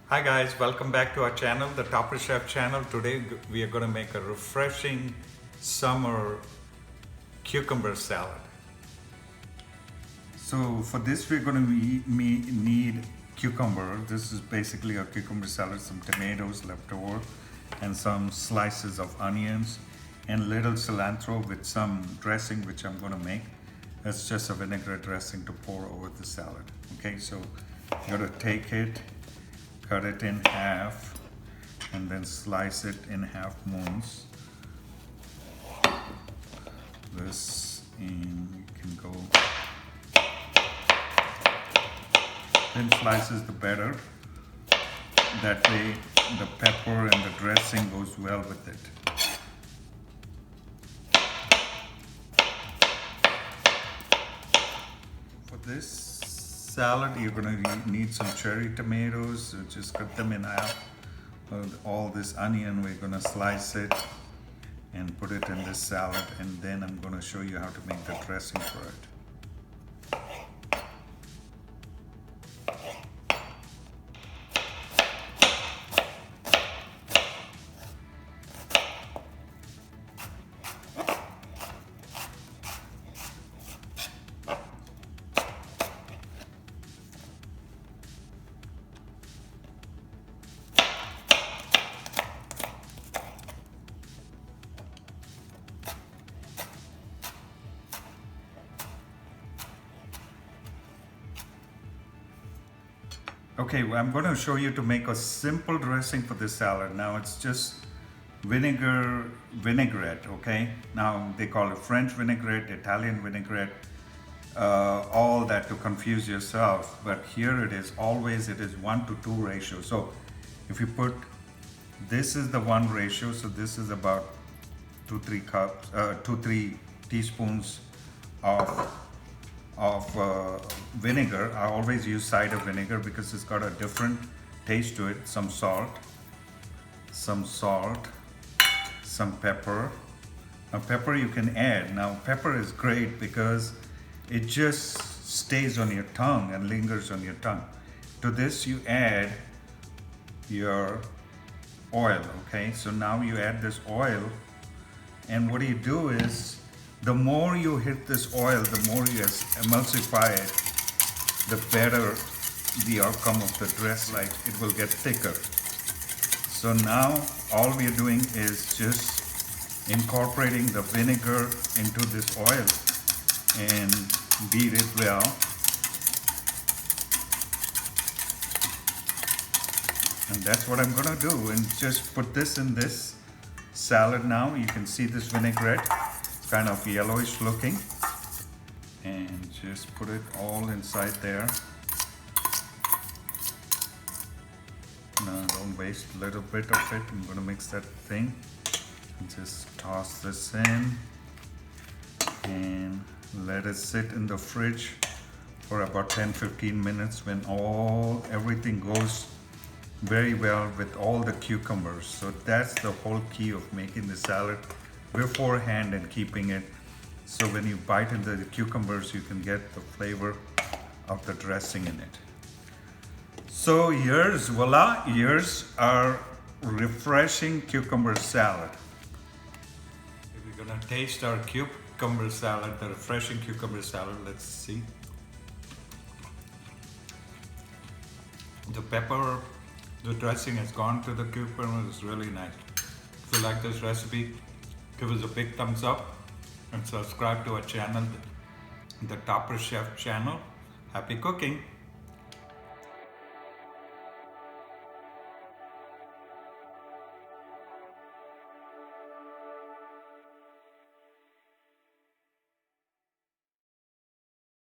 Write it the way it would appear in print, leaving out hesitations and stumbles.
Hi guys, welcome back to our channel, the Topper Chef channel. Today we are going to make a refreshing summer cucumber salad. So for this we're going to need cucumber. This is basically a cucumber salad, some tomatoes left over and some slices of onions and little cilantro with some dressing which I'm going to make. That's just a vinegar dressing to pour over the salad. Okay, so you got to take it, cut it in half, and then slice it in half moons. This, and you can go thin slices, the better. That way the pepper and the dressing goes well with it. For this salad, you're going to need some cherry tomatoes. So just cut them in half. All this onion, we're going to slice it and put it in this salad, and then I'm going to show you how to make the dressing for it. Okay, well, I'm going to show you to make a simple dressing for this salad. Now it's just vinaigrette, okay? Now they call it French vinaigrette, Italian vinaigrette, all that to confuse yourself. But here it is 1:2 ratio. So if you put, this is the 1 ratio, so this is about 2-3 teaspoons of vinegar. I always use cider vinegar because it's got a different taste to it. Some salt, some pepper. Now pepper you can add. Now pepper is great because it just stays on your tongue and lingers on your tongue. To this you add your oil, okay? So now you add this oil, and what you do is, the more you hit this oil, the more you emulsify it, the better the outcome of the dress, like it will get thicker. So now all we are doing is just incorporating the vinegar into this oil and beat it well. And that's what I'm gonna do, and just put this in this salad now. You can see this vinaigrette, kind of yellowish looking, and just put it all inside there. Now don't waste a little bit of it. I'm going to mix that thing and just toss this in and let it sit in the fridge for about 10-15 minutes when everything goes very well with all the cucumbers. So that's the whole key of making the salad beforehand and keeping it, so when you bite into the cucumbers you can get the flavor of the dressing in it. So here's, voila, here's our refreshing cucumber salad. We're gonna taste our cucumber salad, the refreshing cucumber salad. Let's see. The pepper, the dressing has gone to the cucumber. It's really nice. If you like this recipe, give us a big thumbs up and subscribe to our channel, the Topper Chef channel. Happy cooking!